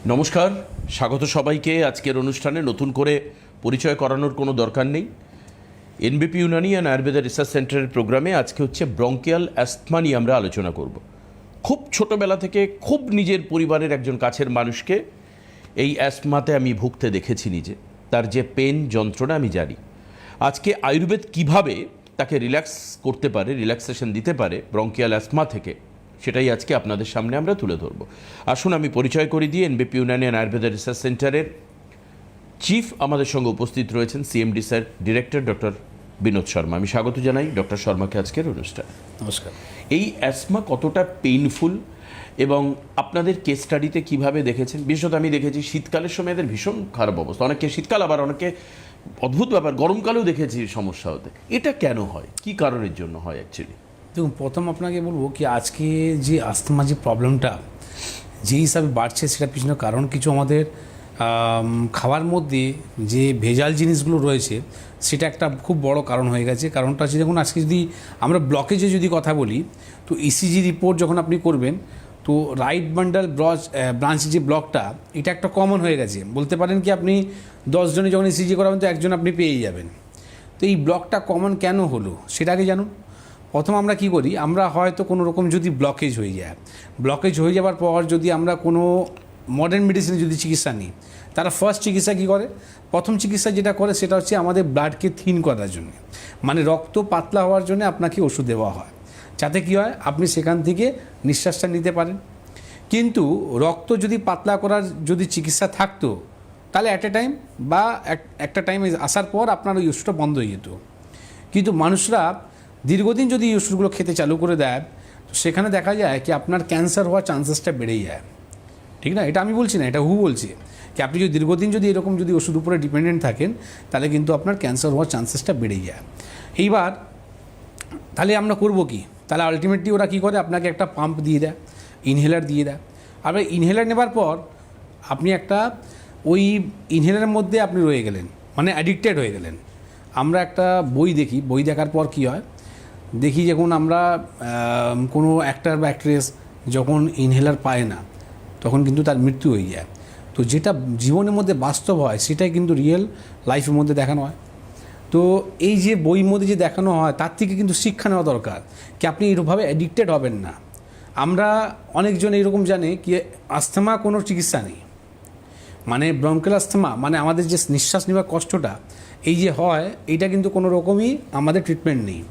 নমস্কার, স্বাগত সবাইকে। আজকের অনুষ্ঠানে নতুন করে পরিচয় করানোর কোনো দরকার নেই। এনবিপি ইউনানি অ্যান্ড আয়ুর্বেদা রিসার্চ সেন্টারের প্রোগ্রামে আজকে হচ্ছে ব্রঙ্কিয়াল অ্যাস্থমা নিয়ে আমরা আলোচনা করব। খুব ছোটোবেলা থেকে খুব নিজের পরিবারের একজন কাছের মানুষকে এই অ্যাস্থমাতে আমি ভুগতে দেখেছি নিজে। তার যে পেন যন্ত্রণা আমি জানি। আজকে আয়ুর্বেদ কিভাবে তাকে রিল্যাক্স করতে পারে, রিল্যাক্সেশন দিতে পারে ব্রঙ্কিয়াল অ্যাস্থমা থেকে, সেটাই আজকে আপনাদের সামনে আমরা তুলে ধরব। আসুন আমি পরিচয় করে দিই। NBP Unani and Ayurveda research সেন্টারের চিফ আমাদের সঙ্গে উপস্থিত রয়েছেন CMD sir, director doctor Binod Sharma. আমি স্বাগত জানাই ডক্টর শর্মাকে আজকের অনুষ্ঠানে। নমস্কার। এই অ্যাসমা কতটা পেইনফুল এবং আপনাদের কেস স্টাডিতে কীভাবে দেখেছেন? বিশেষত আমি দেখেছি শীতকালের সময় এদের ভীষণ খারাপ অবস্থা, অনেকে শীতকাল, আবার অনেকে অদ্ভুত ব্যাপার গরমকালেও দেখেছি সমস্যা হতে। এটা কেন হয়, কি কারণের জন্য হয় অ্যাকচুয়ালি? দেখুন, প্রথম আপনাকে বলবো কি আজকে যে আস্থমা যে প্রবলেমটা যে হিসাবে বাড়ছে, সেটার পিছনে কারণ কিছু আমাদের খাওয়ার মধ্যে যে ভেজাল জিনিসগুলো রয়েছে সেটা একটা খুব বড় কারণ হয়ে গেছে। কারণটা হচ্ছে, দেখুন আজকে যদি আমরা ব্লকেজে যদি কথা বলি, তো ইসিজি রিপোর্ট যখন আপনি করবেন, তো রাইট বান্ডাল ব্রাঞ্চ যে ব্লকটা, এটা একটা কমন হয়ে গেছে। বলতে পারেন কি আপনি 10 জনে যখন ইসিজি করাবেন তো একজন আপনি পেয়ে যাবেন। তো এই ব্লকটা কমন কেন হলো সেটা আগে জানুন। প্রথম আমরা কি করি, আমরা হয়তো কোনো রকম যদি ব্লকেজ হয়ে যায়, ব্লকেজ হয়ে যাওয়ার পর যদি আমরা কোনো মডার্ন মেডিসিনে যদি চিকিৎসা নিই, তারা ফার্স্ট চিকিৎসা কী করে, প্রথম চিকিৎসা যেটা করে সেটা হচ্ছে আমাদের ব্লাডকে থিন করার জন্য, মানে রক্ত পাতলা হওয়ার জন্য আপনাকে ওষুধ দেওয়া হয়, যাতে কী হয় আপনি সেখান থেকে নিঃশ্বাসটা নিতে পারেন। কিন্তু রক্ত যদি পাতলা করার যদি চিকিৎসা থাকতো, তাহলে অ্যাট এ টাইম বা একটা টাইমে আসার পর আপনার ওই ওষুধটা বন্ধ হয়ে যেত। কিন্তু মানুষরা দীর্ঘদিন যদি এই ওষুধগুলো খেতে চালু করে দেয়, তো সেখানে দেখা যায় কি আপনার ক্যান্সার হওয়ার চান্সেসটা বেড়েই যায়। ঠিক না? এটা আমি বলছি না, এটা বলছে কি আপনি যদি দীর্ঘদিন যদি এরকম যদি ওষুধ উপরে ডিপেন্ডেন্ট থাকেন, তাহলে কিন্তু আপনার ক্যান্সার হওয়ার চান্সেসটা বেড়েই যায়। এইবার তাহলে আমরা করব কি? তাহলে আলটিমেটলি ওরা কী করে, আপনাকে একটা পাম্প দিয়ে দেয়, ইনহেলার দিয়ে দেয়। আর ইনহেলার নেবার পর আপনি একটা ওই ইনহেলারের মধ্যে আপনি রয়ে গেলেন, মানে অ্যাডিক্টেড হয়ে গেলেন। আমরা একটা বই দেখি, বই দেখার পর কী হয়, দেখি যখন আমরা কোনো অ্যাক্টর বা অ্যাক্ট্রেস যখন ইনহেলার পায় না, তখন কিন্তু তার মৃত্যু হয়ে যায়। তো যেটা জীবনের মধ্যে বাস্তব হয় সেটাই কিন্তু রিয়েল লাইফের মধ্যে দেখানো হয়। তো এই যে বইয়ের মধ্যে যে দেখানো হয়, তার থেকে কিন্তু শিক্ষা নেওয়া দরকার কি আপনি এইভাবে অ্যাডিক্টেড হবেন না। আমরা অনেকজন এইরকম জানে কি আস্থমা কোনো চিকিৎসা নেই, মানে ব্রঙ্কিয়াল অ্যাস্থমা মানে আমাদের যে নিঃশ্বাস নেওয়ার কষ্টটা এই যে হয়, এইটা কিন্তু কোনো রকমই আমাদের ট্রিটমেন্ট নেই।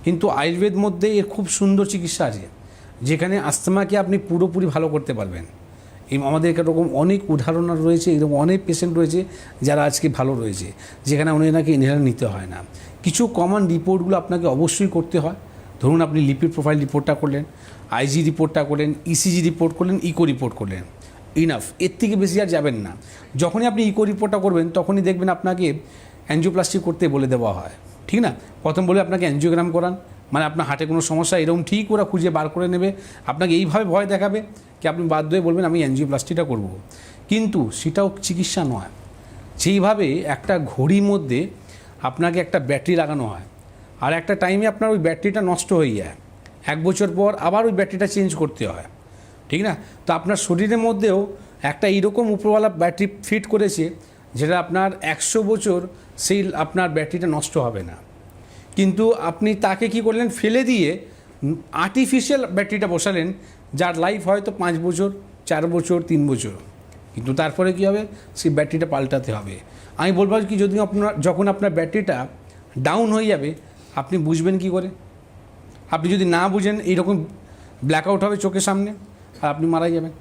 কিন্তু আয়ুর্বেদ মধ্যে এর খুব সুন্দর চিকিৎসা আছে, যেখানে আস্থমাকে আপনি পুরোপুরি ভালো করতে পারবেন। আমাদের এরকম অনেক উদাহরণ রয়েছে, এরকম অনেক পেশেন্ট রয়েছে যারা আজকে ভালো রয়েছে, যেখানে ওনাকে ইনহেলার নিতে হয় না। কিছু কমন রিপোর্টগুলো আপনাকে অবশ্যই করতে হয়। ধরুন আপনি লিপিড প্রোফাইল রিপোর্টটা করলেন, আইজি রিপোর্টটা করলেন, ইসিজি রিপোর্ট করলেন, ইকো রিপোর্ট করলেন, ইনাফ। এর থেকে বেশি আর যাবেন না। যখনই আপনি ইকো রিপোর্টটা করবেন, তখনই দেখবেন আপনাকে অ্যাঞ্জিওপ্লাস্টি করতে বলে দেওয়া হয়। ঠিক না? প্রথম বলে আপনাকে অ্যাঞ্জিওগ্রাম করান, মানে আপনার হার্টে কোনো সমস্যা এরকম ঠিক ওরা খুঁজে বার করে নেবে, আপনাকে এইভাবে ভয় দেখাবে কি আপনি বাধ্য হয়ে বলবেন আমি অ্যাঞ্জিওপ্লাস্টিটা করব। কিন্তু সেটাও চিকিৎসা নয়। সেইভাবে একটা ঘড়ির মধ্যে আপনাকে একটা ব্যাটারি লাগানো হয়, আর একটা টাইমে আপনার ওই ব্যাটারিটা নষ্ট হয়ে যায়, 1 বছর পর আবার ওই ব্যাটারিটা চেঞ্জ করতে হয়। ঠিক না? তো আপনার শরীরের মধ্যেও একটা এইরকম উপরওয়ালা ব্যাটারি ফিট করেছে, যেটা আপনার 100 বছর সেই আপনার ব্যাটারিটা নষ্ট হবে না। কিন্তু আপনি তাকে কি করলেন, ফেলে দিয়ে আর্টিফিশিয়াল ব্যাটারিটা বসালেন, যার লাইফ হয়তো 5 বছর, 4 বছর, 3 বছর। কিন্তু তারপরে কী হবে, সেই ব্যাটারিটা পাল্টাতে হবে। আমি বলবো কি, যদি যখন আপনার ব্যাটারিটা ডাউন হয়ে যাবে, আপনি বুঝবেন কি করে? আপনি যদি না বুঝেন, এইরকম ব্ল্যাকআউট হবে চোখের সামনে আর আপনি মারা যাবেন।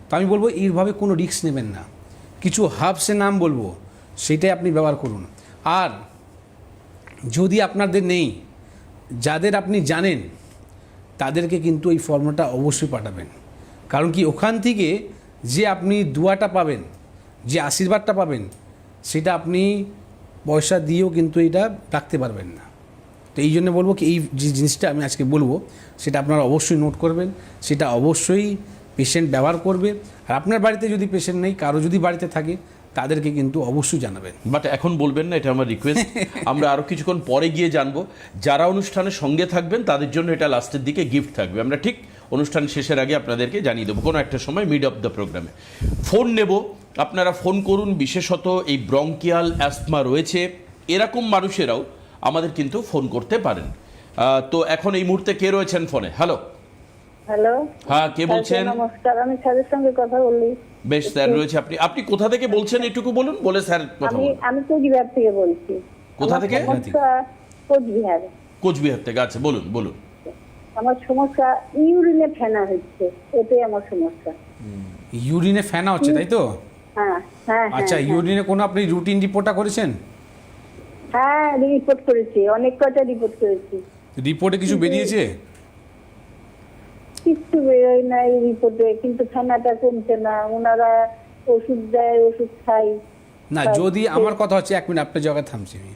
তো আমি বলবো এইভাবে কোনো রিস্ক নেবেন না। কিছু হার্বসের নাম বলবো, সেটাই আপনি ব্যবহার করুন। আর যদি আপনাদের নেই, যাদের আপনি জানেন, তাদেরকে কিন্তু এই ফর্মুলাটা অবশ্যই পাঠাবেন। কারণ কি ওখান থেকে যে আপনি দুয়াটা পাবেন, যে আশীর্বাদটা পাবেন, সেটা আপনি পয়সা দিয়েও কিন্তু এটা রাখতে পারবেন না। তো এই জন্য বলবো কি, এই যে জিনিসটা আমি আজকে বলবো, সেটা আপনারা অবশ্যই নোট করবেন, সেটা অবশ্যই পেশেন্ট ব্যবহার করবে। আর আপনার বাড়িতে যদি পেশেন্ট নেই, কারো যদি বাড়িতে থাকে, তাদেরকে কিন্তু অবশ্যই জানাবেন। বাট এখন বলবেন না, এটা আমার রিকোয়েস্ট। আমরা আরও কিছুক্ষণ পরে গিয়ে জানবো। যারা অনুষ্ঠানের সঙ্গে থাকবেন তাদের জন্য এটা লাস্টের দিকে গিফট থাকবে। আমরা ঠিক অনুষ্ঠান শেষের আগে আপনাদেরকে জানিয়ে দেবো কোনো একটা সময় মিড অফ দ্য প্রোগ্রামে। ফোন নেব, আপনারা ফোন করুন। বিশেষত এই ব্রঙ্কিয়াল অ্যাস্থমা রয়েছে এরকম মানুষেরাও আমাদের কিন্তু ফোন করতে পারেন। তো এখন এই মুহূর্তে কে রয়েছেন ফোনে? হ্যালো। হ্যালো, হ্যাঁ, কে বলছেন? নমস্কার, আমি স্যারের সঙ্গে কথা বলি। বেশ, স্যার রয়েছে। আপনি কোথা থেকে বলছেন একটু বলুন, বলে স্যার কথা আমি বলুন। আমি কোচবিহার থেকে বলছি। কোথা আমার থেকে? সমস্যা কোচবিহার। কোচবিহার থেকে। আচ্ছা, বলুন বলুন। আমার সমস্যা ইউরিনে ফেনা হচ্ছে, এটাই আমার সমস্যা। ইউরিনে ফেনা হচ্ছে, তাই তো? হ্যাঁ হ্যাঁ আচ্ছা, হ্যাঁ, ইউরিনে কোনো আপনি রুটিন রিপোর্টটা করেছেন? হ্যাঁ রিপোর্ট করেছি, অনেক কয়টা রিপোর্ট করেছি। রিপোর্টে কিছু বেরিয়েছে? কিচ্ছু বেরোয় না এই রিপোর্টে, কিন্তু ফেনাটা কমছে না। ওনারা ওষুধ দেয়, ওষুধ খাই। না, যদি আমার কথা হচ্ছে, 1 মিনিট আপনার জায়গায় থামছি আমি।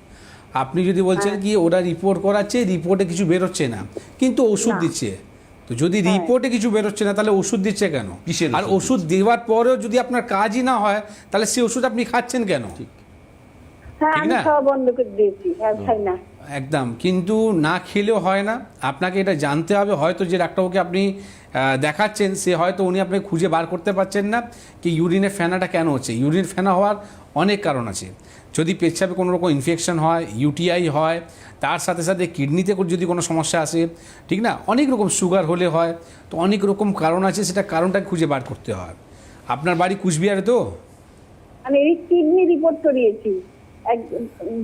আপনি যদি বলছেন কি ওরা রিপোর্ট করাচ্ছে, রিপোর্টে কিছু বেরোচ্ছে না, কিন্তু ওষুধ না। দিচ্ছে, তো যদি রিপোর্টে কিছু বেরোচ্ছে না তাহলে ওষুধ দিচ্ছে কেন? কিসের আর ওষুধ ওষুধ দেওয়ার পরেও যদি আপনার কাজই না হয় তাহলে সেই ওষুধ আপনি খাচ্ছেন কেন? হ্যাঁ, ঠিক আমি না? খাওয়া বন্ধ করে দিয়েছি, আর খাই না। একদম, কিন্তু না খেলেও হয় না। আপনাকে এটা জানতে হবে, হয়তো যে ডাক্তারবাবুকে আপনি দেখাচ্ছেন সে হয়তো উনি আপনাকে খুঁজে বার করতে পারছেন না কি ইউরিনের ফেনাটা কেন হচ্ছে। ইউরিন ফেনা হওয়ার অনেক কারণ আছে। যদি পেচ্ছাপে কোনো রকম ইনফেকশন হয়, ইউটিআই হয়, তার সাথে সাথে কিডনিতে যদি কোনো সমস্যা আসে, ঠিক না, অনেক রকম সুগার হলে হয়, তো অনেক রকম কারণ আছে, সেটা কারণটা খুঁজে বার করতে হয়। আপনার বাড়ি কুচবিহারে তো? আমি এই কিডনি রিপোর্ট করিয়েছি,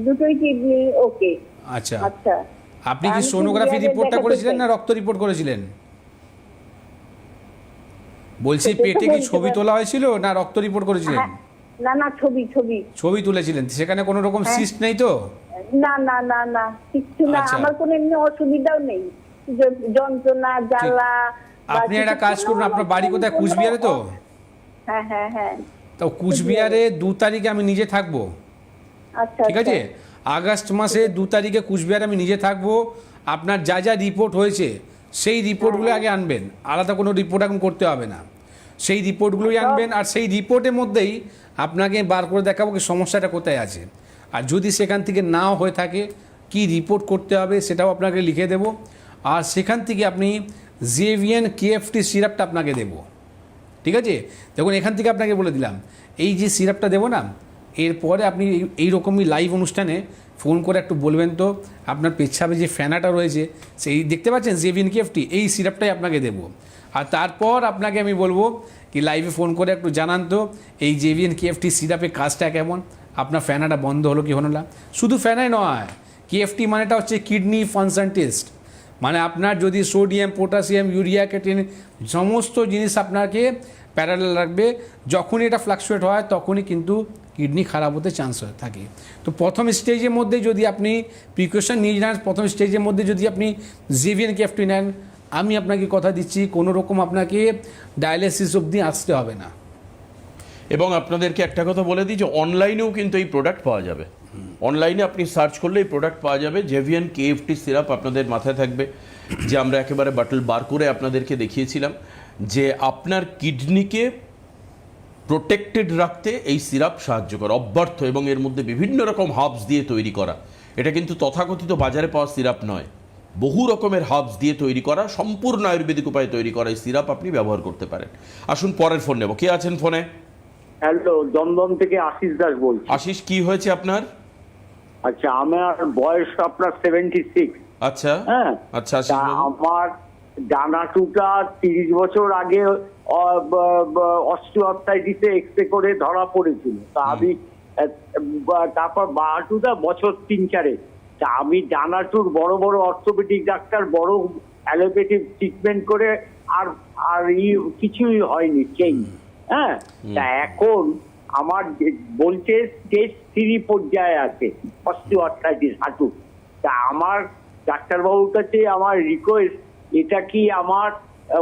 দুটোই কিডনি ওকে। আচ্ছা, আচ্ছা, আপনি কি আমি সোনোগ্রাফি কুচবিহারে রিপোর্টটা দেখাতে করেছিলেন চাই। না রক্ত রিপোর্ট করেছিলেন? বলছি, সেটা তো পেটে কি বলতে ছবি পারি- তোলা হয়েছিল না রক্ত রিপোর্ট করেছিলেন? হ্যাঁ, না না, ছবি ছবি। ছবি তুলেছিলেন, সেখানে কোনো রকম হ্যাঁ। সিস্ট নেই তো? না না না না, কিচ্ছু না। আচ্ছা। আমার কোনো এমনি অসুবিধাও নেই, যন্ত্রণা, জ্বালা। বা আপনি একটা কিছু কাজ করুন, কোনো আপনার বাড়ি কোথায়? কোনো- কুচবিহারে তো? হ্যাঁ হ্যাঁ হ্যাঁ। তো কুচবিহারে 2 তারিখে আমি নিজে থাকবো, আচ্ছা ঠিক আছে? আগস্ট মাসে 2 তারিখে কুচবিহারে আমি নিজে থাকবো। আপনার যা যা রিপোর্ট হয়েছে সেই রিপোর্টগুলো আগে আনবেন, আলাদা কোনো রিপোর্ট এখন করতে হবে না। সেই রিপোর্টগুলোই আনবেন, আর সেই রিপোর্টের মধ্যেই আপনাকে বার করে দেখাবো কি সমস্যাটা কোথায় আছে। আর যদি সেখান থেকে নাও হয়ে থাকে, কি রিপোর্ট করতে হবে সেটাও আপনাকে লিখে দেব। আর সেখান থেকে আপনি জেভিয়ান কেএফটি সিরাপটা আপনাকে দেবো, ঠিক আছে? দেখুন, এখান থেকে আপনাকে বলে দিলাম, এই যে সিরাপটা দেবো না, এরপরে আপনি এই রকমই লাইভ অনুষ্ঠানে ফোন করে একটু বলবেন তো আপনার পেচ্ছাপে যে ফেনাটা রয়েছে, সেই দেখতে পাচ্ছেন জেভিয়ান কেএফটি, এই সিরাপটাই আপনাকে দেবো। আর তারপর আপনাকে আমি বলবো কি লাইভে ফোন করে একটু জানান তো এই জেভিয়ান কেএফটি সিরাপের কাজটা কেমন, আপনার ফেনাটা বন্ধ হলো কি হলো না। শুধু ফেনাই নয়, কেএফটি মানেটা হচ্ছে কিডনি ফাংশন টেস্ট, মানে আপনার যদি সোডিয়াম, পটাশিয়াম, ইউরিয়া, ক্রিয়েটিন সমস্ত জিনিস আপনাকে প্যারালাল রাখবে। যখনই এটা ফ্লাকচুয়েট হয় তখনই কিন্তু কিডনি খারাপ হতে চান্স থাকে। তো প্রথম স্টেজের মধ্যে যদি আপনি প্রিকশন নিয়ে যান, প্রথম স্টেজের মধ্যে যদি আপনি জেভিয়ান কেএফটি নেন, আমি আপনাকে কথা দিচ্ছি কোনো রকম আপনাকে ডায়ালিসিস অবধি আসতে হবে না। এবং আপনাদেরকে একটা কথা বলে দিই যে অনলাইনেও কিন্তু এই প্রোডাক্ট পাওয়া যাবে। অনলাইনে আপনি সার্চ করলে এই প্রোডাক্ট পাওয়া যাবে। জেভিয়ান কেএফটি সিরাপ আপনাদের মাথায় থাকবে যে আমরা একেবারে বাটল বার করে আপনাদেরকে দেখিয়েছিলাম যে আপনার কিডনিকে প্রোটেক্টেড রাখতে এই সিরাপ সাহায্য করে, অব্যর্থ এবং এর মধ্যে বিভিন্ন রকম হার্বস দিয়ে তৈরি করা। এটা কিন্তু তথাকথিত বাজারে পাওয়া সিরাপ নয়, বহু রকমের হার্বস দিয়ে তৈরি করা, সম্পূর্ণ আয়ুর্বেদিক উপায়ে তৈরি করা এই সিরাপ আপনি ব্যবহার করতে পারেন। আসুন পরের ফোন নেব। কে আছেন ফোনে? হ্যালো, দমদম থেকে আশিস দাস বলছি। আশিস, কি হয়েছে আপনার? আচ্ছা, আমার বয়স আপনার 76। আচ্ছা হ্যাঁ, আচ্ছা আশিস তা বাবু। আমার ডানাটুটা 30 বছর আগে অস্টিওআর্থ্রাইটিসে এক্সরে করে ধরা পড়েছিল। তা আমি তারপর বাহাটুটা বছর 3-4 তা আমি ডানাটুর বড় বড় অর্থোপেডিক ডাক্তার, বড় অ্যালোপ্যাথিক ট্রিটমেন্ট করে আর আর কিছুই হয়নি, চেঞ্জ। হ্যাঁ, তা এখন আমার বলছে স্টেজ 3 পর্যায়ে আছে অস্টিওআর্থ্রাইটিস হাঁটু। তা আমার ডাক্তারবাবুর কাছে আমার রিকোয়েস্ট, এটা কি আমার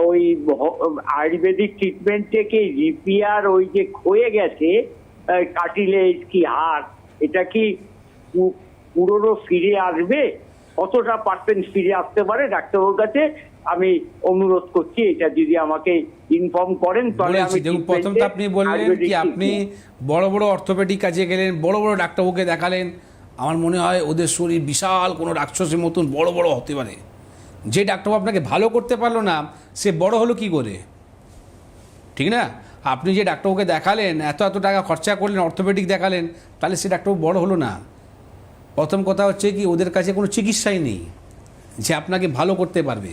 ওই আয়ুর্বেদিক ট্রিটমেন্ট থেকে রিপেয়ার, ওই যে ক্ষয়ে গেছে কার্টিলেজ কি হাড়, এটা কি পুরনো ফিরে আসবে? কতটা পার্সেন্ট ফিরে আসতে পারে ডাক্তারবাবুর কাছে আমি অনুরোধ করছি। এটা যদি আমাকে ইনফর্ম করেন তাহলে আমি দেখুন, প্রথম তো আপনি বললেন কি আপনি বড় বড় অর্থোপেডিক কাজে গেলেন, বড় বড় ডাক্তারবাবুকে দেখালেন। আমার মনে হয় ওদের শরীর বিশাল কোনো রাক্ষসের মতন বড় বড় হতে পারে, যে ডাক্তারবাবু আপনাকে ভালো করতে পারলো না সে বড় হলো কি করে? ঠিক না? আপনি যে ডাক্তারবাবুকে দেখালেন, এত এত টাকা খরচা করলেন, অর্থোপেডিক দেখালেন, তাহলে সে ডাক্তারবাবু বড় হলো না। প্রথম কথা হচ্ছে কি, ওদের কাছে কোনো চিকিৎসাই নেই যে আপনাকে ভালো করতে পারবে।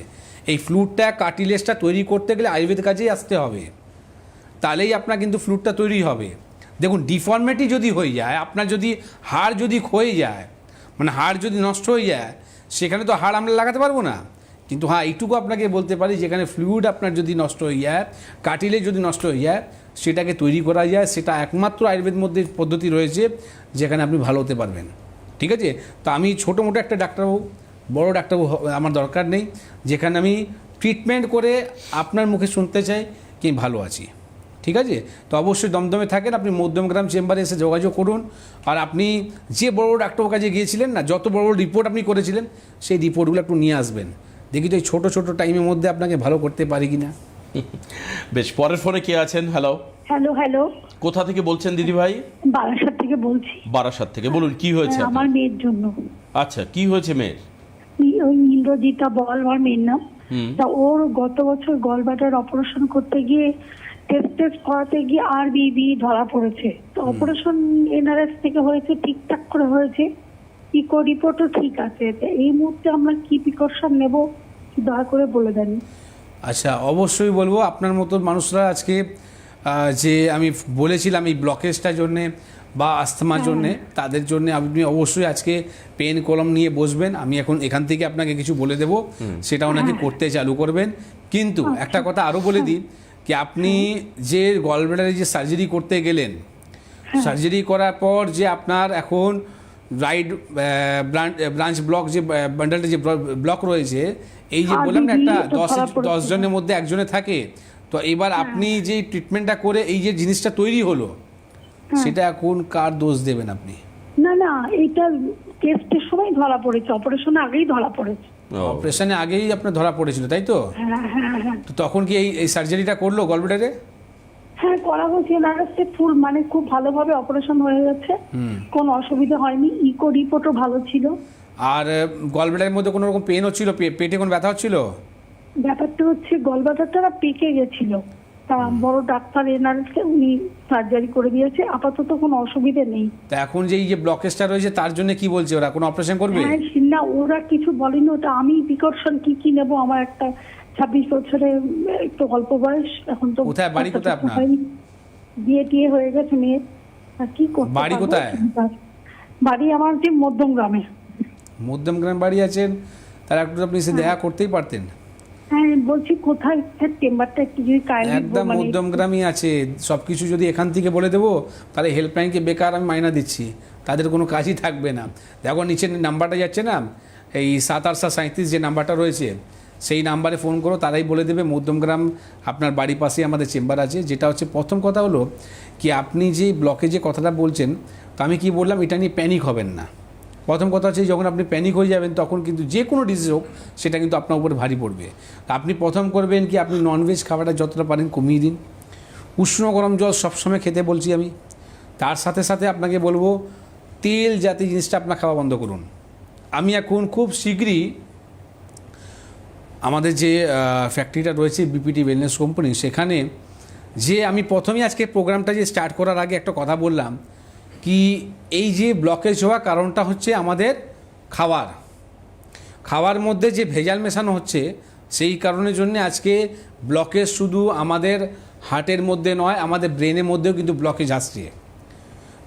এই ফ্লুইডটা, কার্টিলেজটা তৈরি করতে গেলে আয়ুর্বেদের কাছেই আসতে হবে, তাহলেই আপনার কিন্তু ফ্লুইডটা তৈরি হবে। দেখুন, ডিফর্মিটি যদি হয়ে যায়, আপনার যদি হাড় যদি ক্ষয়ে যায়, মানে হাড় যদি নষ্ট হয়ে যায়, সেখানে তো হাড় আমরা লাগাতে পারবো না। কিন্তু হ্যাঁ, এইটুকু আপনাকে বলতে পারি, যেখানে ফ্লুইড আপনার যদি নষ্ট হয়ে যায়, কার্টিলেজ যদি নষ্ট হয়ে যায়, সেটাকে তৈরি করা যায়। সেটা একমাত্র আয়ুর্বেদ মধ্যে পদ্ধতি রয়েছে যেখানে আপনি ভালো হতে পারবেন। ঠিক আছে? তো আমি ছোটো মোটো একটা ডাক্তারবাবু, বড় ডাক্তারবাবু আমার দরকার নেই, যেখানে আমি ট্রিটমেন্ট করে আপনার মুখে শুনতে চাই কি ভালো আছি। ঠিক আছে? তো অবশ্যই দমদমে থাকেন, আপনি মধ্যমগ্রাম চেম্বারে এসে যোগাযোগ করুন। আর আপনি যে বড় বড় ডাক্তারবাবুর কাছে গিয়েছিলেন না, যত বড় বড় রিপোর্ট আপনি করেছিলেন, সেই রিপোর্টগুলো একটু নিয়ে আসবেন। দেখি তো এই ছোটো ছোটো টাইমের মধ্যে আপনাকে ভালো করতে পারি কি না। বেশ, পরের ফোনে কে আছেন? হ্যালো, হ্যালো হ্যালো, কোথা থেকে বলছেন দিদি ভাই? বারাসাত থেকে বলছি। বারাসাত থেকে। বলুন, কি হয়েছে আমার আপনার? মেয়ের জন্য। আচ্ছা, কি হয়েছে মেয়ের? ওই ইন্দ্রজিতা বল আমার মেয়ের নাম। তা ওর গত বছর গলব্লাডার অপারেশন করতে গিয়ে টেস্ট করাতে গিয়ে RBB ধরা পড়েছে। তো অপারেশন NRS থেকে হয়েছে, ঠিকঠাক করে হয়েছে, ইকো রিপোর্টও ঠিক আছে। তো এই মুহূর্তে আমরা কি প্রিকশন নেব দয়া করে বলে দেন। আচ্ছা, অবশ্যই বলবো। আপনার মতন মানুষরা আজকে যে আমি বলেছিলাম এই ব্লকেজটার জন্যে বা আস্থমার জন্যে, তাদের জন্য আপনি অবশ্যই আজকে পেন কলম নিয়ে বসবেন। আমি এখন এখান থেকে আপনাকে কিছু বলে দেবো, সেটাও নাকি করতে চালু করবেন। কিন্তু একটা কথা আরও বলে দিই, কি আপনি যে গলব্লাডারে যে সার্জারি করতে গেলেন, সার্জারি করার পর যে আপনার এখন রাইট ব্রাঞ্চ ব্লক, যে বান্ডালটা যে ব্লক রয়েছে, এই যে বললাম না, একটা 10 জনের মধ্যে একজনে থাকে। তো এবার আপনি যে ট্রিটমেন্টটা করে এই যে জিনিসটা তৈরি হলো, সেটা এখন কার দোষ দেবেন আপনি? না না, এটা টেস্টের সময় ধরা পড়েছে, অপারেশনের আগেই ধরা পড়েছে। অপারেশনে আগেই আপনার ধরা পড়েছিল, তাই তো? হ্যাঁ হ্যাঁ হ্যাঁ। তো তখন কি এই সার্জারিটা করলো গলব্লাডারে? হ্যাঁ, করা হয়েছে। NRS ফুল, মানে খুব ভালোভাবে অপারেশন হয়ে গেছে, কোনো অসুবিধা হয়নি। ইকো রিপোর্টও ভালো ছিল। আর গলব্লাডারের মধ্যে কোনো রকম পেন হচ্ছিল? পেটে কোনো ব্যথা হচ্ছিল? ব্যাপারটা হচ্ছে গলব্লাডারটা পেকে গেছিল, তা বড় ডাক্তার NRS উনি সার্জারি করে দিয়েছে, আপাতত কোনো অসুবিধা নেই। তা এখন যে এই যে ব্লকেজটা রয়েছে, তার জন্য কি বলছে ওরা? কোনো অপারেশন করবে? হ্যাঁ, না ওরা কিছু বলেনি। ওটা আমি প্রিকশন কি নেব। আমার একটা 26 বছরে একটু অল্প বয়স, এখন তো কোথায় বাড়ি, কোথায় আপনার? বিয়ে টিয়ে হয়ে গেছে মেয়ের, আর কি করতে বাড়ি পারবো? কোথায়? বাড়ি আমার যে মধ্যমগ্রামে। মধ্যমগ্রাম বাড়ি আছেন, তার একটু আপনি এসে দেখা করতেই পারতেন। হ্যাঁ, বলছি কোথায় চেম্বারটা একটু যদি কাইন্ডলি একদম মধ্যমগ্রামই আছে। সব কিছু যদি এখান থেকে বলে দেবো, তাহলে হেল্পলাইনকে বেকার আমি মাইনা দিচ্ছি, তাদের কোনো কাজই থাকবে না। দেখো নিচের নাম্বারটা যাচ্ছে না, এই 78737 যে নাম্বারটা রয়েছে, সেই নাম্বারে ফোন করো, তারাই বলে দেবে। মধ্যমগ্রাম আপনার বাড়ির পাশেই আমাদের চেম্বার আছে। যেটা হচ্ছে প্রথম কথা হলো কি, আপনি যে ব্লকে যে কথাটা বলছেন, তো আমি কি বললাম, এটা নিয়ে প্যানিক হবেন না। প্রথম কথা হচ্ছে, যখন আপনি প্যানিক হয়ে যাবেন, তখন কিন্তু যে কোনো ডিজিজ হোক, সেটা কিন্তু আপনার উপরে ভারী পড়বে। তা আপনি প্রথম করবেন কি, আপনি ননভেজ খাবারটা যতটা পারেন কমিয়ে দিন। উষ্ণ গরম জল সবসময় খেতে বলছি আমি। তার সাথে সাথে আপনাকে বলবো, তেল জাতীয় জিনিসটা আপনার খাওয়া বন্ধ করুন। আমি এখন খুব শীঘ্রই আমাদের যে ফ্যাক্টরিটা রয়েছে BPT ওয়েলনেস কোম্পানি, সেখানে যে আমি প্রথমেই আজকে প্রোগ্রামটা যে স্টার্ট করার আগে একটা কথা বললাম, কি এই যে ব্লকেজ হওয়া কারণটা হচ্ছে আমাদের খাওয়ার মধ্যে যে ভেজাল মেশানো হচ্ছে, সেই কারণের জন্য আজকে ব্লকেজ শুধু আমাদের হার্টের মধ্যে নয়, আমাদের ব্রেনের মধ্যেও কিন্তু ব্লকেজ আসছে।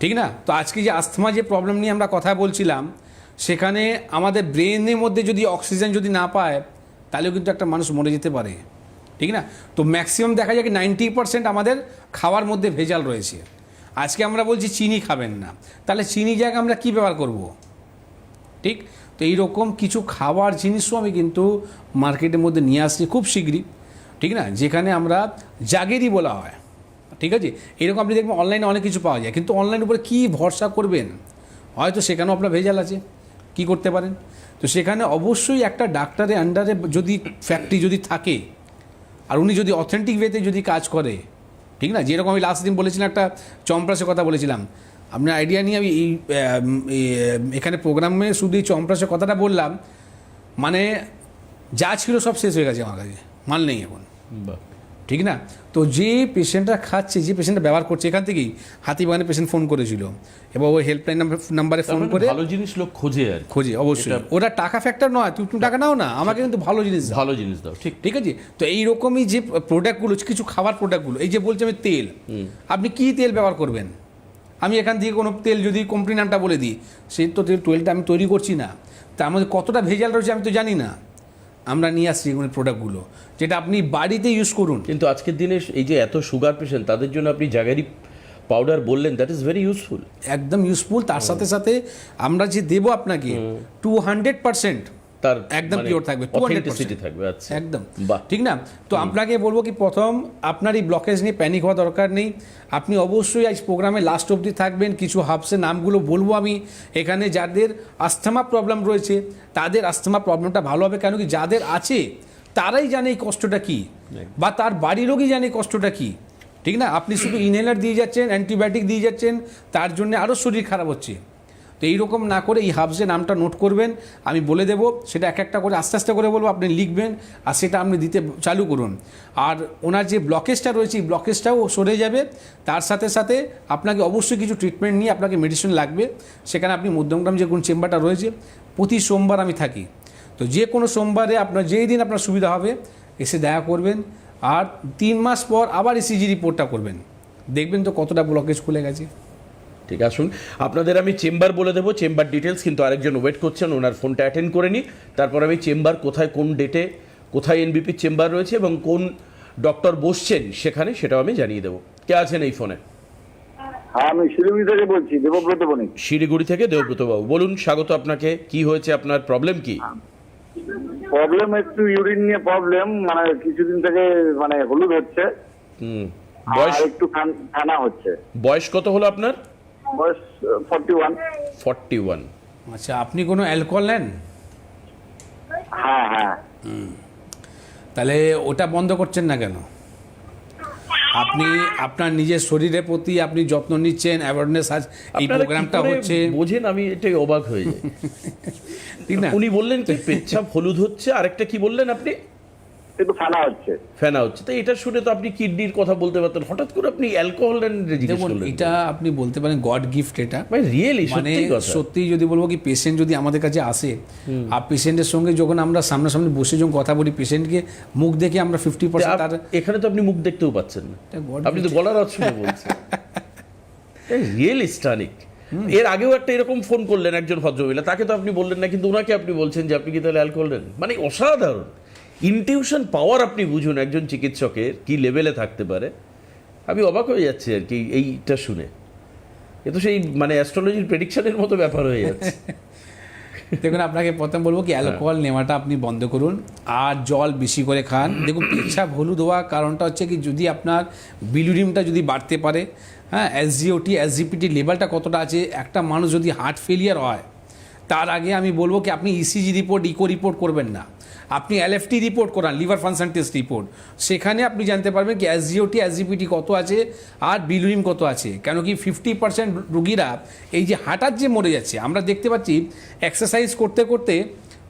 ঠিক না? তো আজকে যে আস্থমা যে প্রবলেম নিয়ে আমরা কথা বলছিলাম, সেখানে আমাদের ব্রেনের মধ্যে যদি অক্সিজেন যদি না পায়, তাহলেও কিন্তু একটা মানুষ মরে যেতে পারে। ঠিক না? তো ম্যাক্সিমাম দেখা যায় কি 90% আমাদের খাওয়ার মধ্যে ভেজাল রয়েছে। আজকে আমরা বলছি চিনি খাবেন না, তাহলে চিনি জায়গায় আমরা কী ব্যবহার করব? ঠিক? তো এইরকম কিছু খাবার জিনিসও আমি কিন্তু মার্কেটের মধ্যে নিয়ে আসছি খুব শীঘ্রই। ঠিক না? যেখানে আমরা জাগেরি বলা হয়। ঠিক আছে? এরকম আপনি দেখবেন অনলাইনে অনেক কিছু পাওয়া যায়, কিন্তু অনলাইনের উপরে কী ভরসা করবেন? হয়তো সেখানেও আপনার ভেজাল আছে, কি করতে পারেন? তো সেখানে অবশ্যই একটা ডাক্তারের আন্ডারে যদি ফ্যাক্টরি যদি থাকে, আর উনি যদি অথেন্টিক ওয়েতে যদি কাজ করে, ঠিক না? যেরকম আমি লাস্ট দিন বলেছিলাম, একটা চম্প্রাসের কথা বলেছিলাম, আপনার আইডিয়া নিয়ে আমি এখানে প্রোগ্রামে শুধু এই চম্প্রাসের কথাটা বললাম, মানে যা ছিল সব শেষ হয়ে গেছে আমার কাছে, মাল নেই এখন, বাহ, ঠিক না? তো যে পেশেন্টরা খাচ্ছে, যে পেশেন্টটা ব্যবহার করছে, এখান থেকেই হাতিবাগানে পেশেন্ট ফোন করেছিল, এবার ওই হেল্পলাইন নাম্বারে তার ফোন মানে করে ভালো জিনিস লোক খোঁজে আর কি। খোঁজে, অবশ্যই। ওরা টাকা ফ্যাক্টর নয়, তুমি টাকা নাও না, আমাকে কিন্তু ভালো জিনিস দাও, ভালো জিনিস দাও, ঠিক। ঠিক আছে? তো এইরকমই যে প্রোডাক্টগুলো, কিছু খাবার প্রোডাক্টগুলো, এই যে বলছি আমি তেল, আপনি কি তেল ব্যবহার করবেন? আমি এখান থেকে কোনো তেল যদি কোম্পানি নামটা বলে দিই, সেই তো তেলটা আমি তৈরি করছি না, তার মধ্যে কতটা ভেজাল রয়েছে আমি তো জানি না। আমরা নিয়ে আসছি এগুলো প্রোডাক্টগুলো, যেটা আপনি বাড়িতে ইউজ করুন। কিন্তু আজকের দিনে এই যে এত সুগার পেশেন্ট, তাদের জন্য আপনি জাগারি পাউডার বললেন, দ্যাট ইজ ভেরি ইউজফুল। একদম ইউজফুল। তার সাথে সাথে আমরা যে দেবো আপনাকে 200% তার একদম মানে পিওর থাকবে, 200% authenticity থাকবে। আচ্ছা, একদম, বাহ। ঠিক না? তো আপনাকে বলবো কি, প্রথম আপনার এই ব্লকেজ নিয়ে প্যানিক হওয়া দরকার নেই। আপনি অবশ্যই আজ প্রোগ্রামে লাস্ট অবধি থাকবেন। কিছু হার্বসের নামগুলো বলবো আমি এখানে, যাদের আস্থমা প্রবলেম রয়েছে তাদের আস্থমা প্রবলেমটা ভালো হবে। কেন কি, যাদের আছে তারাই জানে এই কষ্টটা কী, বা তার বাড়ির লোকই জানে এই কষ্টটা কী, ঠিক না? আপনি শুধু ইনহেলার দিয়ে যাচ্ছেন, অ্যান্টিবায়োটিক দিয়ে যাচ্ছেন, তার জন্য আরও শরীর খারাপ হচ্ছে। তো এইরকম না করে এই হার্বসের নামটা নোট করবেন, আমি বলে দেবো, সেটা এক একটা করে আস্তে আস্তে করে বলবো, আপনি লিখবেন আর সেটা আপনি দিতে চালু করুন। আর ওনার যে ব্লকেজটা রয়েছে, এই ব্লকেজটাও সরে যাবে। তার সাথে সাথে আপনাকে অবশ্যই কিছু ট্রিটমেন্ট নিয়ে আপনাকে মেডিসিন লাগবে। সেখানে আপনি মধ্যমগ্রাম যে কোন চেম্বারটা রয়েছে, প্রতি সোমবার আমি থাকি। তো যে কোনো সোমবারে আপনার যেই দিন আপনার সুবিধা হবে এসে দেখা করবেন, আর 3 মাস পর আবার ইসিজি রিপোর্টটা করবেন, দেখবেন তো কতটা ব্লকেজ খুলে গেছে। ঠিক, আসুন আপনাদের আমি চেম্বার বলে দেবো, চেম্বার ডিটেলস, কিন্তু আরেকজন ওয়েট করছেন, ওনার ফোনটা অ্যাটেন্ড করে নিই, তারপর আমি চেম্বার কোথায়, কোন ডেটে, কোথায় এনবিপির চেম্বার রয়েছে এবং কোন ডক্টর বসছেন সেখানে, সেটাও আমি জানিয়ে দেবো। কে আছেন এই ফোনে? হ্যাঁ, আমি শিলিগুড়ি থেকে বলছি, দেবব্রত বণিক। শিলিগুড়ি থেকে দেবব্রত বাবু, বলুন, স্বাগত আপনাকে। কি হয়েছে, আপনার প্রবলেম কি? প্রবলেম একটু ইউরিন নিয়ে প্রবলেম, মানে কিছুদিন থেকে মানে হলুদ হচ্ছে, বয়স? আর একটু খানা হচ্ছে। বয়স কত হলো আপনার? বয়স 41। 41। আচ্ছা, আপনি কোনো অ্যালকোহল নেন? হ্যাঁ হ্যাঁ। তাহলে ওটা বন্ধ করছেন না কেন? আপনি আপনার নিজের শরীরের প্রতি আপনি যত্ন নিচ্ছেন, অ্যাওয়ারনেস আজ এই আপনারা প্রোগ্রামটা কি করে হচ্ছে, বোঝেন? আমি এটাই অবাক হয়ে যাই। ঠিক না? উনি বললেন কি পেচ্ছাপ হলুদ হচ্ছে, আরেকটা কি বললেন আপনি? একটু খানা হচ্ছে। ফেনা হচ্ছে। তো এটা শুনে তো আপনি কিডনির কথা বলতে পারতেন, হঠাৎ করে আপনি অ্যালকোহল জিজ্ঞেস দেখুন, করলেন। এটা আপনি বলতে পারেন গড গিফট। এটা ভাই রিয়েলি মানে সত্যি কথা। সত্যি যদি বলবো কি, পেশেন্ট যদি আমাদের কাছে আসে আর পেশেন্টের সঙ্গে যখন আমরা সামনাসামনি বসে যখন কথা বলি, পেশেন্টকে মুখ দেখে আমরা 50% তার, এখানে তো আপনি মুখ দেখতেও পাচ্ছেন না, এটা God আপনি তো গলার আওয়াজ শুনে বলছেন। রিয়েলি স্টানিক। এর আগেও একটা এরকম ফোন করলেন একজন ভদ্রমহিলা, তাকে তো আপনি বললেন না, কিন্তু ওনাকে আপনি বলছেন যে আপনি কি তাহলে অ্যালকোহল নেন। মানে অসাধারণ ইনটিউশন পাওয়ার, আপনি বুঝুন একজন চিকিৎসকের কি লেভেলে থাকতে পারে। আমি অবাক হয়ে যাচ্ছি আর কি এইটা শুনে। এ তো সেই মানে অ্যাস্ট্রোলজির প্রেডিকশনের মতো ব্যাপার হয়ে যাচ্ছে। দেখুন, আপনাকে প্রথম বলবো কি, অ্যালকোহল নেওয়াটা আপনি বন্ধ করুন, আর জল বেশি করে খান। দেখুন, পেচ্ছাপ হলুদ হওয়ার কারণটা হচ্ছে কি, যদি আপনার বিলিরুবিনটা যদি বাড়তে পারে, হ্যাঁ, এসজিওটি এসজিপিটি লেভেলটা কতটা আছে, একটা মানুষ যদি হার্ট ফেলিয়ার হয় তার আগে আমি বলবো কি, আপনি ইসিজি রিপোর্ট, ইকো রিপোর্ট করবেন না, আপনি এলএফটি রিপোর্ট করান, লিভার ফাংশন টেস্ট রিপোর্ট। সেখানে আপনি জানতে পারবেন কি এসজিওটি এসজিপিটি কত আছে আর বিলিরুবিন কত আছে। কেন কি 50% রুগীরা এই যে হাঁটার যে মরে যাচ্ছে, আমরা দেখতে পাচ্ছি এক্সারসাইজ করতে করতে,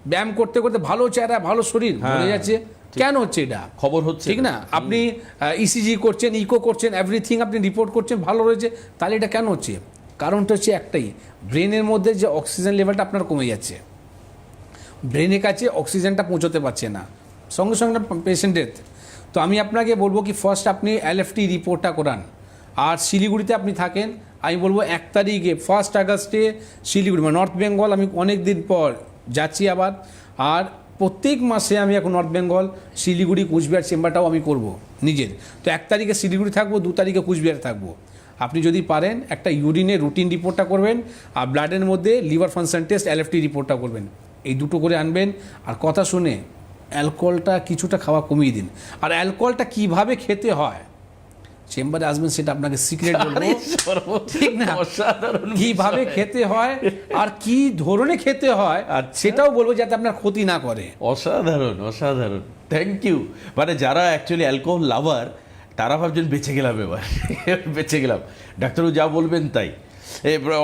ব্যায়াম করতে করতে ভালো চেহারা, ভালো শরীর মরে যাচ্ছে। কেন হচ্ছে এটা? খবর হচ্ছে ঠিক না? আপনি ইসিজি করছেন, ইকো করছেন, এভরিথিং আপনি রিপোর্ট করছেন, ভালো রয়েছে, তাহলে এটা কেন হচ্ছে? কারণটা হচ্ছে একটাই, ব্রেনের মধ্যে যে অক্সিজেন লেভেলটা আপনার কমে যাচ্ছে, ব্রেনের কাছে অক্সিজেনটা পৌঁছতে পারছে না, সঙ্গে সঙ্গে পেশেন্টের। তো আমি আপনাকে বলবো কি, ফার্স্ট আপনি এলএফটি রিপোর্টটা করান। আর শিলিগুড়িতে আপনি থাকেন, আমি বলবো 1 তারিখে 1 আগস্টে শিলিগুড়ি মানে নর্থ বেঙ্গল আমি অনেক দিন পর যাচ্ছি আবার। আর প্রত্যেক মাসে আমি এখন নর্থ বেঙ্গল, শিলিগুড়ি, কুচবিহার চেম্বারটাও আমি করব নিজের। তো 1 তারিখে শিলিগুড়ি থাকবো, 2 তারিখে কুচবিহার থাকবো। আপনি যদি পারেন একটা ইউরিনের রুটিন রিপোর্টটা করবেন, আর ব্লাডের মধ্যে লিভার ফাংশন টেস্ট এলএফটি রিপোর্টটা করবেন। এই দুটো করে আনবেন। আর কথা শুনে অ্যালকোহলটা কিছুটা খাওয়া কমিয়ে দিন। আর অ্যালকোহলটা কিভাবে খেতে হয়, চেম্বারে আসবেন, সেটা আপনাকে সিক্রেট বলবো, ঠিক না? অসাধারণ কিভাবে খেতে হয় আর কি ধরনের খেতে হয়, আর সেটাও বলবো যাতে আপনার ক্ষতি না করে। অসাধারণ অসাধারণ, থ্যাংক ইউ। মানে যারা অ্যাকচুয়ালি অ্যালকোহল লাভার তারা ভাবছেন বেঁচে গেলাম, এবার বেঁচে গেলাম, ডাক্তারবাবু যা বলবেন তাই।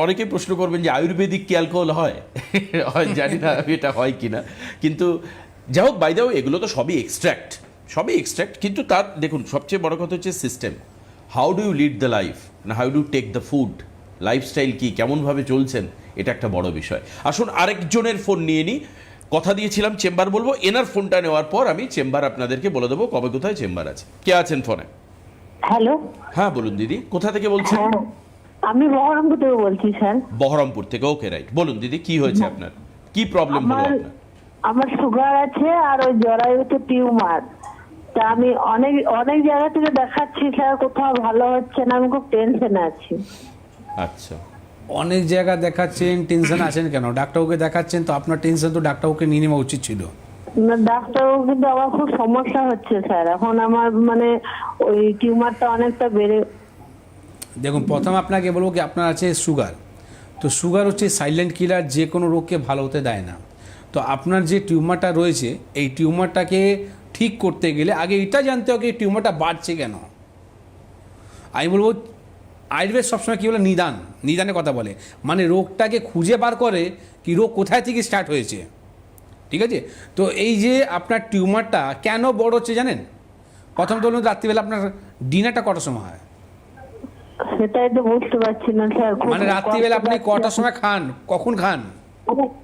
অনেকেই প্রশ্ন করবেন যে আয়ুর্বেদিক কি অ্যালকোহল হয়? জানি না এটা হয় কি না, কিন্তু যাই হোক, বাই দ্য ওয়ে, এগুলো তো সবই এক্সট্র্যাক্ট, কিন্তু তার দেখুন সবচেয়ে বড় কথা হচ্ছে system. How do you lead the life, না how do take the food, lifestyle কি, কেমনভাবে চলছেন, এটা একটা বড় বিষয়। আসুন আরেকজনের ফোন নিয়ে নিই। কথা দিয়েছিলাম চেম্বার বলবো, এনার ফোনটা নেওয়ার পর আমি চেম্বার আপনাদেরকে বলে দেবো কবে কোথায় চেম্বার আছে। কে আছেন ফোনে? হ্যালো, হ্যাঁ বলুন দিদি, কোথা থেকে বলছেন? হ্যাঁ আমি বহরমপুর থেকে বলছি স্যার। বহরমপুর থেকে, ওকে রাইট। বলুন দিদি, কি হয়েছে আপনার, কি প্রবলেম হলো আমার আপনার? আমার সুগার আছে আর ওই জরায়ুতে টিউমার। তা আমি অনেক অনেক জায়গা থেকে দেখাচ্ছি স্যার, কোথাও ভালো হচ্ছে না, আমি খুব টেনশনে আছি। আচ্ছা, অনেক জায়গা দেখাচ্ছেন, টেনশন আছেন কেন? ডাক্তারবাবুকে দেখাচ্ছেন তো আপনার টেনশন তো ডাক্তারবাবুকে নিয়ে নেওয়া উচিত ছিল। না ডাক্তারবাবু, কিন্তু আমার খুব সমস্যা হচ্ছে স্যার, এখন আমার মানে ওই টিউমারটা অনেকটা বেড়ে। দেখুন, প্রথম আপনাকে বলবো কি আপনার আছে সুগার। তো সুগার হচ্ছে সাইলেন্ট কিলার, যে কোনো রোগকে ভালো হতে দেয় না। তো আপনার যে টিউমারটা রয়েছে, এই টিউমারটাকে ঠিক করতে গেলে আগে এটা জানতে হবে এই টিউমারটা বাড়ছে কেন। আমি বলবো আয়ুর্বেদ সবসময় কী বলে, নিদানের কথা বলে, মানে রোগটাকে খুঁজে বার করে কি রোগ কোথায় থেকে স্টার্ট হয়েছে। ঠিক আছে, তো এই যে আপনার টিউমারটা কেন বড় হচ্ছে জানেন? প্রথম তো বলুন, রাত্রিবেলা আপনার ডিনারটা কটার সময় হয়? সেটাই তো বুঝতে পারছি না স্যার। খুব মানে রাত্রিবেলা আপনি কষ্ট কটার পাচ্ছি। সময় খান, কখন খান?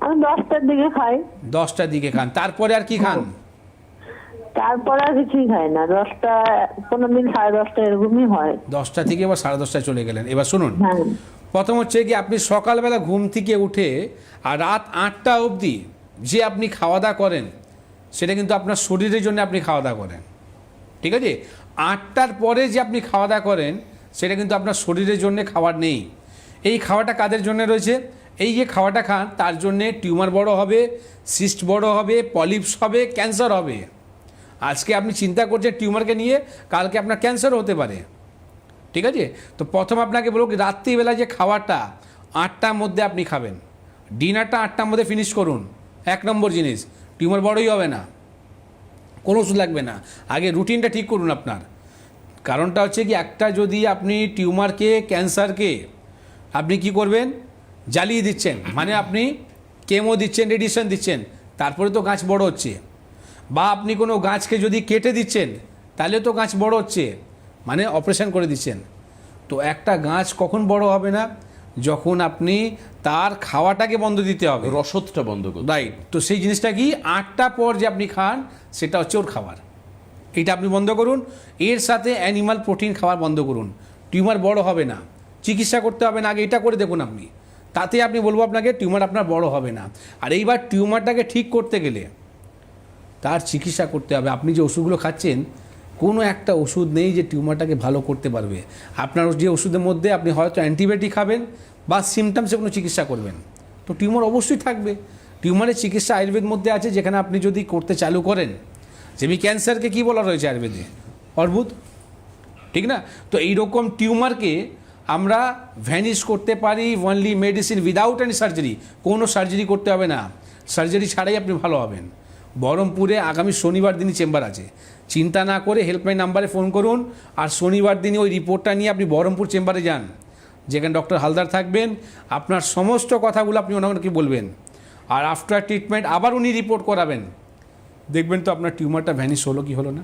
আমি 10টার দিকে খাই। 10টার দিকে খান, তারপরে আর কি খান? তারপরে আর কিছুই খাই না। 10টা, কোনোদিন 10:30 এরকমই হয়। 10টা থেকে এবার 10:30টায় চলে গেলেন। এবার শুনুন, হ্যাঁ প্রথম হচ্ছে কি আপনি সকালবেলা ঘুম থেকে উঠে আর রাত 8টা অবধি যে আপনি খাওয়া দাওয়া করেন, সেটা কিন্তু আপনার শরীরের জন্য আপনি খাওয়া দাওয়া করেন। ঠিক আছে, 8টার পরে যে আপনি খাওয়া দাওয়া করেন, সেটা কিন্তু আপনার শরীরের জন্য খাবার নেই। এই খাওয়াটা কাদের জন্য রয়েছে? এই যে খাওয়াটা খান, তার জন্যে টিউমার বড় হবে, সিস্ট বড় হবে, পলিপস হবে, ক্যান্সার হবে। আজকে আপনি চিন্তা করছেন টিউমারকে নিয়ে, কালকে আপনার ক্যান্সারও হতে পারে। ঠিক আছে, তো প্রথম আপনাকে বলবো কি রাত্রিবেলা যে খাবারটা 8টার মধ্যে আপনি খাবেন, ডিনারটা 8টার মধ্যে ফিনিশ করুন। 1 নম্বর জিনিস, টিউমার বড়ই হবে না, কোনো ওষুধ লাগবে না। আগে রুটিনটা ঠিক করুন আপনার। কারণটা হচ্ছে কি, একটা যদি আপনি টিউমারকে, ক্যান্সারকে আপনি কি করবেন, জ্বালিয়ে দিচ্ছেন, মানে আপনি কেমো দিচ্ছেন, রেডিয়েশন দিচ্ছেন, তারপরে তো গাছ বড় হচ্ছে। বা আপনি কোনো গাছকে যদি কেটে দিচ্ছেন, তাহলে তো গাছ বড় হচ্ছে, মানে অপারেশন করে দিচ্ছেন। তো একটা গাছ কখন বড় হবে না? যখন আপনি তার খাওয়াটাকে বন্ধ দিতে হবে, রসদটা বন্ধ করুন। রাইট। তো সেই জিনিসটা কি, 8টা পর যে আপনি খান, সেটা হচ্ছে ওর খাবার। এটা আপনি বন্ধ করুন। এর সাথে অ্যানিমাল প্রোটিন খাওয়া বন্ধ করুন। টিউমার বড় হবে না, চিকিৎসা করতে হবে না, আগে এটা করে দেখুন আপনি, তাতে আপনি বলবো আপনাকে টিউমার আপনার বড় হবে না। আর এইবার টিউমারটাকে ঠিক করতে গেলে তার চিকিৎসা করতে হবে। আপনি যে ওষুধগুলো খাচ্ছেন, কোনো একটা ওষুধ নেই যে টিউমারটাকে ভালো করতে পারবে। আপনার যে ওষুধের মধ্যে আপনি হয়তো অ্যান্টিবায়োটিক খাবেন বা সিমটমসে কোনো চিকিৎসা করবেন, তো টিউমার অবশ্যই থাকবে। টিউমারের চিকিৎসা আয়ুর্বেদ মধ্যে আছে, যেখানে আপনি যদি করতে চালু করেন, যেমনি ক্যান্সারকে কী বলা রয়েছে আয়ুর্বেদে, অর্বুদ, ঠিক না? তো এইরকম টিউমারকে আমরা ভ্যানিশ করতে পারি only medicine, without any surgery. কোনো সার্জারি করতে হবে না, সার্জারি ছাড়াই আপনি ভালো হবেন। বহরমপুরে আগামী শনিবার দিনই চেম্বার আছে, চিন্তা না করে হেল্পলাইন নাম্বারে ফোন করুন, আর শনিবার দিনই ওই রিপোর্টটা নিয়ে আপনি বহরমপুর চেম্বারে যান, যেখানে ডক্টর হালদার থাকবেন। আপনার সমস্ত কথাগুলো আপনি ওনাকে বলবেন, আর আফটার ট্রিটমেন্ট আবার উনি রিপোর্ট করাবেন, দেখবেন তো আপনার টিউমারটা ভ্যানিশ হলো কি হলো না।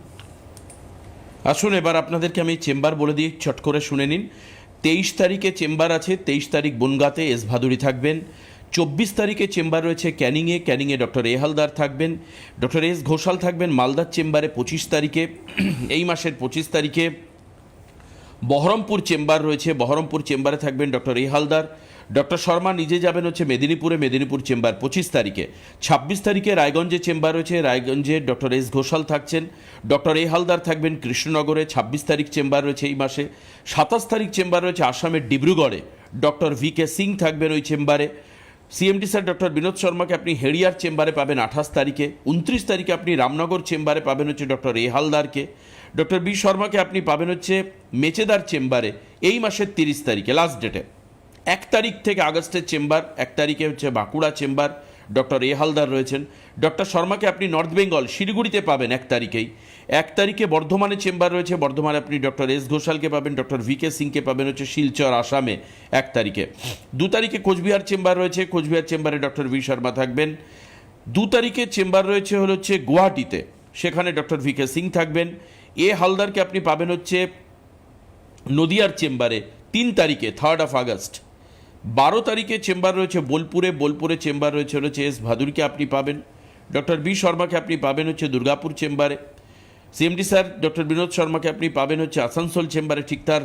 আসুন এবার আপনাদেরকে আমি চেম্বার বলে দিই, চট করে শুনে নিন। 23 তারিখে চেম্বার আছে, 23 তারিখ বনগাঁতে এস ভাদুরী থাকবেন। 24 তারিখে চেম্বার রয়েছে ক্যানিংয়ে ডক্টর এ হালদার থাকবেন, ডক্টর এস ঘোষাল থাকবেন মালদার চেম্বারে 25 তারিখে। এই মাসের 25 তারিখে বহরমপুর চেম্বার রয়েছে, বহরমপুর চেম্বারে থাকবেন doctor A Haldar. Doctor Sharma নিজে যাবেন হচ্ছে মেদিনীপুর চেম্বার 25 তারিখে। 26 তারিখে রায়গঞ্জে চেম্বার রয়েছে, রায়গঞ্জে ডক্টর এস ঘোষাল থাকছেন, ডক্টর এ হালদার থাকবেন কৃষ্ণনগরে। 26 তারিখ চেম্বার রয়েছে এই মাসে। 27 তারিখ চেম্বার রয়েছে আসামের ডিব্রুগড়ে, ডক্টর ভি কে সিং থাকবেন ওই চেম্বারে। সিএমডি স্যার ডক্টর বিনোদ শর্মাকে আপনি হেরিয়ার চেম্বারে পাবেন 28 তারিখে। 29 তারিখে আপনি রামনগর চেম্বারে পাবেন হচ্ছে ডক্টর এ হালদারকে। ডক্টর বি শর্মাকে আপনি পাবেন হচ্ছে মেচেদার চেম্বারে এই মাসের 30 তারিখে, লাস্ট ডেটে। 1 তারিখ থেকে আগস্টের চেম্বার, 1 তারিখে হচ্ছে Bankura chamber, doctor A Haldar রয়েছেন। ডক্টর শর্মাকে আপনি নর্থ বেঙ্গল শিলিগুড়িতে পাবেন 1 তারিখেই। 1 তারিখে বর্ধমানে চেম্বার রয়েছে, বর্ধমানে আপনি ডক্টর এস ঘোষালকে পাবেন, ডক্টর ভি কে সিংকে পাবেন হচ্ছে শিলচর আসামে 1 তারিখে। 2 তারিখে কোচবিহার চেম্বার রয়েছে, কোচবিহার চেম্বারে ডক্টর ভি শর্মা থাকবেন। 2 তারিখে চেম্বার রয়েছে হচ্ছে গুয়াহাটিতে, সেখানে ডক্টর VK সিং থাকবেন। হালদারকে আপনি পাবেন হচ্ছে নদিয়ার চেম্বারে 3 তারিখে 3rd of August। 12 তারিখে চেম্বার রয়েছে বোলপুরে চেম্বার রয়েছে S ভাদুরীকে আপনি পাবেন। ডক্টর B শর্মাকে আপনি পাবেন হচ্ছে দুর্গাপুর চেম্বারে। CMD স্যার ডক্টর বিনোদ শর্মাকে আপনি পাবেন হচ্ছে আসানসোল চেম্বারে ঠিক তার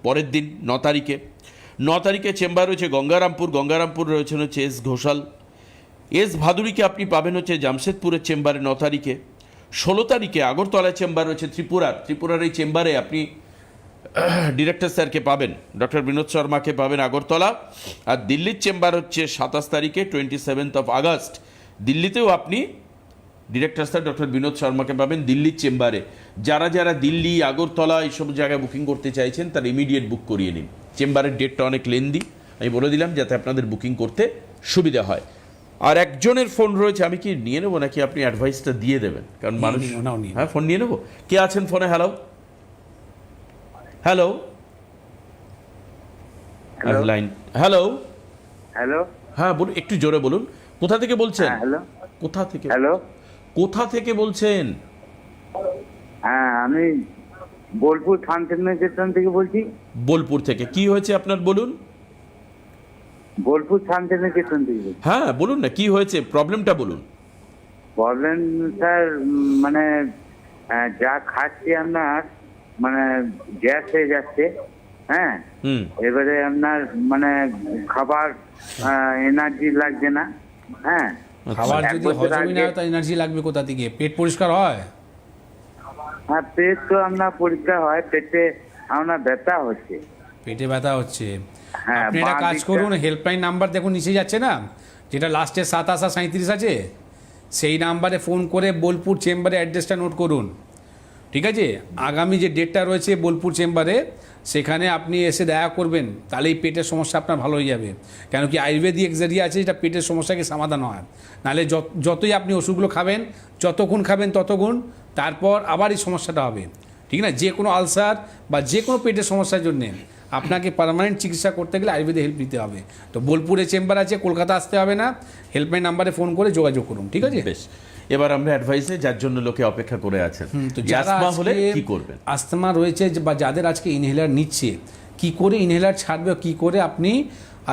পরের দিন 9 তারিখে। 9 তারিখে চেম্বার রয়েছে গঙ্গারামপুর রয়েছেন হচ্ছে S ঘোষাল। S ভাদুরীকে আপনি পাবেন হচ্ছে জামশেদপুরের চেম্বারে 9 তারিখে। 16 তারিখে আগরতলা চেম্বার রয়েছে ত্রিপুরার এই চেম্বারে আপনি ডিরেক্টর স্যারকে পাবেন, ডক্টর বিনোদ শর্মাকে পাবেন আগরতলা। আর দিল্লির চেম্বার হচ্ছে 27 তারিখে 27th of August। দিল্লিতেও আপনি ডিরেক্টর স্যার ডক্টর বিনোদ শর্মাকে পাবেন দিল্লির চেম্বারে। যারা দিল্লি আগরতলা এইসব জায়গায় বুকিং করতে চাইছেন তারা ইমিডিয়েট বুক করিয়ে নিন। চেম্বারের ডেটটা অনেক লেন্দি, আমি বলে দিলাম যাতে আপনাদের বুকিং করতে সুবিধা হয়। আর একজনের ফোন রয়েছে, আমি কি নিয়ে নেবো নাকি আপনি অ্যাডভাইসটা দিয়ে দেবেন? কারণ মানুষ, হ্যাঁ ফোন নিয়ে নেবো। কে আছেন ফোনে? Hello line. হ্যালো হ্যাঁ বলুন, একটু জোরে বলুন। কোথা থেকে বলছেন? কোথা থেকে বলছেন? হ্যাঁ, আমি বোলপুর শান্তিনিকেতন থেকে বলছি। বোলপুর থেকে কি হয়েছে আপনার বলুন? বোলপুর শান্তিনিকেতন থেকে বলছি। হ্যাঁ বলুন না, কি হয়েছে, প্রবলেমটা বলুন। প্রবলেম স্যার, মানে যা খাচ্ছি আপনার মানে গ্যাস হয়ে যাচ্ছে। হ্যাঁ, এবারে আপনার মানে খাবার এনার্জি লাগছে না। হ্যাঁ, খাবার যদি হজমই না হয় তা এনার্জি লাগবে কোথা থেকে? পেট পরিষ্কার হয়? হ্যাঁ, পেট তো আপনার পরিষ্কার হয়, পেটে আপনার ব্যথা হচ্ছে। পেটে ব্যথা হচ্ছে? হ্যাঁ, আপনি একটা কাজ করুন, হেল্পলাইন নাম্বার দেখুন নিচে যাচ্ছে না, যেটা লাস্টে 2737 আছে, সেই নাম্বারে ফোন করে বোলপুর চেম্বারে অ্যাড্রেসটা নোট করুন। ঠিক আছে, আগামী যে ডেটটা রয়েছে বোলপুর চেম্বারে, সেখানে আপনি এসে দেখা করবেন, তাহলেই পেটের সমস্যা আপনার ভালো হয়ে যাবে। কেন কি আয়ুর্বেদিক জেরিয়া আছে যেটা পেটের সমস্যাকে সমাধান হয়। নাহলে যতই আপনি ওষুধগুলো খাবেন, যতক্ষণ খাবেন ততক্ষণ, তারপর আবার এই সমস্যাটা হবে। ঠিক না? যে কোনো আলসার বা যে কোনো পেটের সমস্যার জন্যে আপনাকে পার্মানেন্ট চিকিৎসা করতে গেলে আয়ুর্বেদে হেল্প নিতে হবে। তো বোলপুরে চেম্বার আছে, কলকাতা আসতে হবে না, হেল্পলাইন নাম্বারে ফোন করে যোগাযোগ করুন। ঠিক আছে, বেশ। এবার আমরা অ্যাডভাইসে যার জন্য লোকে অপেক্ষা করে আছেন, তো অ্যাজমা হলে কি করবেন? আস্তমা রয়েছে বা যাদের আজকে ইনহেলার নিচ্ছে, কি করে ইনহেলার ছাড়বে, কি করে আপনি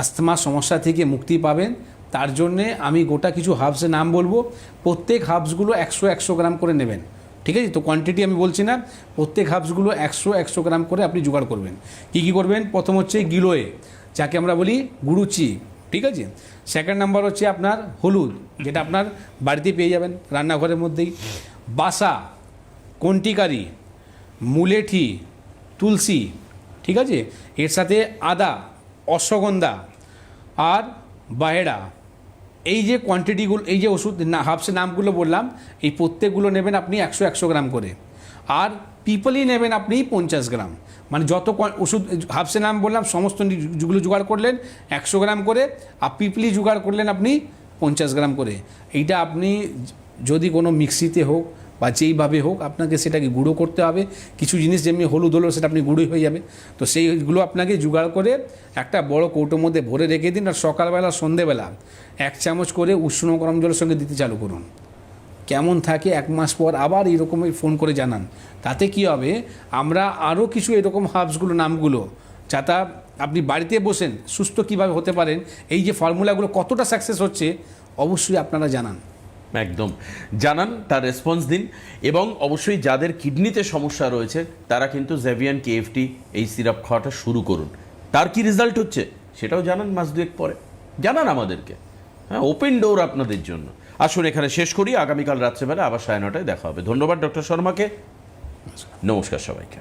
আস্তমা সমস্যা থেকে মুক্তি পাবেন, তার জন্যে আমি গোটা কিছু হার্বসের নাম বলবো। প্রত্যেক হার্বসগুলো 100 গ্রাম করে নেবেন। ঠিক আছে, তো কোয়ান্টিটি আমি বলছি না, প্রত্যেক হার্বসগুলো 100 গ্রাম করে আপনি জোগাড় করবেন। কি করবেন? প্রথম হচ্ছে গিলোয়, যাকে আমরা বলি গুরুচি। ঠিক আছে, সেকেন্ড নাম্বার হচ্ছে আপনার হলুদ, যেটা আপনার বাড়িতে পেয়ে যাবেন রান্নাঘরের মধ্যেই। বাসা, কন্টিকারি, মুলেঠি, তুলসী। ঠিক আছে, এর সাথে আদা, অশ্বগন্ধা আর বাহেড়া। এই যে কোয়ান্টিটিগুলো, এই যে ওষুধ হার্বসের নামগুলো বললাম, এই প্রত্যেকগুলো নেবেন আপনি 100 গ্রাম করে। আর পিপলি নেবেন আপনি 50 গ্রাম। মানে যত ওষুধ হার্বসের নাম বললাম সমস্ত যেগুলো জোগাড় করলেন 100 গ্রাম করে, আর পিপলি জোগাড় করলেন আপনি 50 গ্রাম করে। এইটা আপনি যদি কোনো মিক্সিতে হোক বা যেইভাবে হোক, আপনাকে সেটাকে গুঁড়ো করতে হবে। কিছু জিনিস যেমনি হলুদ হলো সেটা আপনি গুঁড়োই হয়ে যাবে। তো সেইগুলো আপনাকে জোগাড় করে একটা বড় কৌটোর মধ্যে ভরে রেখে দিন। আর সকালবেলা সন্ধেবেলা 1 চামচ করে উষ্ণ গরম জলের সঙ্গে দিতে চালু করুন। কেমন থাকে 1 মাস পর আবার এইরকমই ফোন করে জানান। তাতে কি হবে, আমরা আরও কিছু এরকম হার্বসগুলো নামগুলো, যাতে আপনি বাড়িতে বসেন সুস্থ কিভাবে হতে পারেন, এই যে ফর্মুলাগুলো কতটা সাকসেস হচ্ছে অবশ্যই আপনারা জানান। একদম জানান, তার রেসপন্স দিন। এবং অবশ্যই যাদের কিডনিতে সমস্যা রয়েছে তারা কিন্তু জেভিয়ান KFT এই সিরাপ খাওয়াটা শুরু করুন। তার কি রেজাল্ট হচ্ছে সেটাও জানান, মাস 2 পরে জানান আমাদেরকে। হ্যাঁ, ওপেন ডোর আপনাদের জন্য। আসুন এখানে শেষ করি, আগামীকাল রাত্রেবেলা আবার 9:30 দেখা হবে। ধন্যবাদ ডক্টর শর্মাকে, নমস্কার সবাইকে।